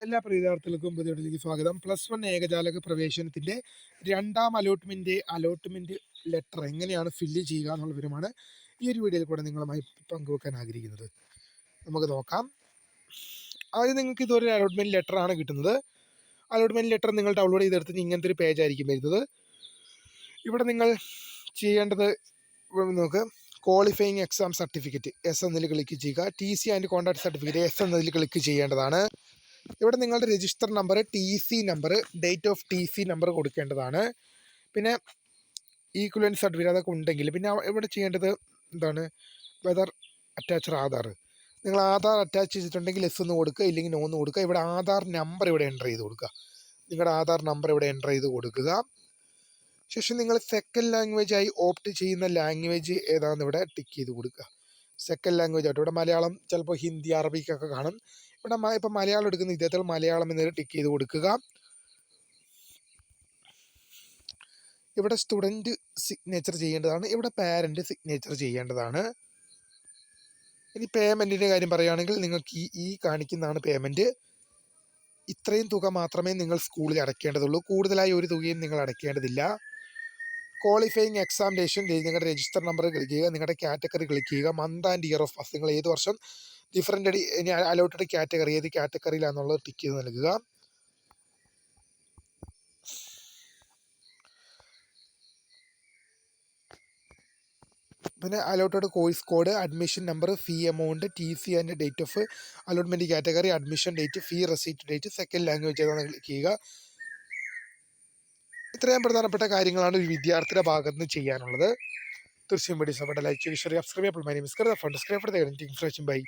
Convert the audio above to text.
എല്ലാ വിദ്യാർത്ഥികൾക്കും പുതിയ വീഡിയോയിലേക്ക് സ്വാഗതം. +1 ഏകജാലക പ്രവേശനത്തിന്റെ രണ്ടാം അലോട്ട്മെന്റ് ലെറ്റർ എങ്ങനെയാണ് ഫില്ല് ചെയ്യുക എന്നുള്ള വിവരമാണ് ഈ ഒരു വീഡിയോയിൽ കൂടെ നിങ്ങളുമായി പങ്കുവെക്കാൻ ആഗ്രഹിക്കുന്നത്. നമുക്ക് നോക്കാം. ആദ്യം നിങ്ങൾക്ക് ഇതൊരു അലോട്ട്മെന്റ് ലെറ്റർ ആണ് കിട്ടുന്നത്. അലോട്ട്മെന്റ് ലെറ്റർ നിങ്ങൾ ഡൗൺലോഡ് ചെയ്തെടുത്ത് ഇങ്ങനത്തെ ഒരു പേജ് ആയിരിക്കും വരുന്നത്. ഇവിടെ നിങ്ങൾ ചെയ്യേണ്ടത് നോക്ക്, ക്വാളിഫയിങ് എക്സാം സർട്ടിഫിക്കറ്റ് എസ് എന്നതിൽ ക്ലിക്ക് ചെയ്യുക. TC and contact certificate S എന്നതിൽ ക്ലിക്ക് ചെയ്യേണ്ടതാണ്. ഇവിടെ നിങ്ങളുടെ register number, TC number, date of TC number കൊടുക്കേണ്ടതാണ്. പിന്നെ ഈക്വലൻസ് സർട്ടിഫിക്കറ്റ് അതൊക്കെ ഉണ്ടെങ്കിൽ പിന്നെ ഇവിടെ ചെയ്യേണ്ടത് എന്താണ്, വെദർ അറ്റാച്ച്ഡ് ആധാർ. നിങ്ങൾ ആധാർ അറ്റാച്ച് ചെയ്തിട്ടുണ്ടെങ്കിൽ എസ് ഒന്ന് കൊടുക്കുക, ഇല്ലെങ്കിൽ നോ ഒന്ന് കൊടുക്കുക. ഇവിടെ ആധാർ നമ്പർ ഇവിടെ എൻ്റർ ചെയ്ത് കൊടുക്കുക. നിങ്ങളുടെ ആധാർ നമ്പർ ഇവിടെ എൻ്റർ ചെയ്ത് കൊടുക്കുക. ശേഷം നിങ്ങൾ സെക്കൻഡ് ലാംഗ്വേജ് ആയി ഓപ്റ്റ് ചെയ്യുന്ന ലാംഗ്വേജ് ഏതാണെന്ന് ഇവിടെ ടിക്ക് ചെയ്ത് കൊടുക്കുക. സെക്കൻഡ് ലാംഗ്വേജ് ആയിട്ട് ഇവിടെ മലയാളം, ചിലപ്പോൾ ഹിന്ദി, അറബിക്കൊക്കെ കാണും. ഇവിടെ ഇപ്പം മലയാളം എടുക്കുന്ന വിദ്യാർത്ഥികൾ മലയാളം എന്ന് ടിക്ക് ചെയ്ത് കൊടുക്കുക. ഇവിടെ സ്റ്റുഡൻറ്റ് സിഗ്നേച്ചർ ചെയ്യേണ്ടതാണ്. ഇവിടെ പാരൻ്റ് സിഗ്നേച്ചർ ചെയ്യേണ്ടതാണ്. ഇനി പേയ്മെൻറ്റിൻ്റെ കാര്യം പറയുകയാണെങ്കിൽ നിങ്ങൾക്ക് ഈ കാണിക്കുന്നതാണ് പേയ്മെൻറ്റ്. ഇത്രയും തുക മാത്രമേ നിങ്ങൾ സ്കൂളിൽ അടയ്ക്കേണ്ടതുള്ളൂ. കൂടുതലായി ഒരു തുകയും നിങ്ങൾ അടയ്ക്കേണ്ടതില്ല. ക്വാളിഫയിങ് എക്സാമിനേഷൻ നിങ്ങളുടെ രജിസ്റ്റർ നമ്പർ ക്ലിക്ക് ചെയ്യുക, നിങ്ങളുടെ കാറ്റഗറി ക്ലിക്ക് ചെയ്യുക, month and year of pass, നിങ്ങൾ ഏത് വർഷം ഡിഫറൻ്റ് അലോട്ടഡ് കാറ്റഗറി ഏത് കാറ്റഗറിയിലാണെന്നുള്ളത് ടിക്ക് ചെയ്ത് നൽകുക. പിന്നെ allotted course code, admission number, fee amount, TC and date of allotment category, admission date, fee receipt date, second language ഏതാണെന്ന് click ചെയ്യുക. ഇത്രയും പ്രധാനപ്പെട്ട കാര്യങ്ങളാണ് ഒരു വിദ്യാർത്ഥിയുടെ ഭാഗത്ത് നിന്ന് ചെയ്യാനുള്ളത്. തീർച്ചയായും വീഡിയോ ഇഷ്ടപ്പെട്ട ലൈക്ക് ചെയ്യുക, ഷെയർ ചെയ്യുക, സബ്സ്ക്രൈബ് ചെയ്യുക. മൈ നെയിം ഈസ് കർദ, fund subscribe for the guiding information by.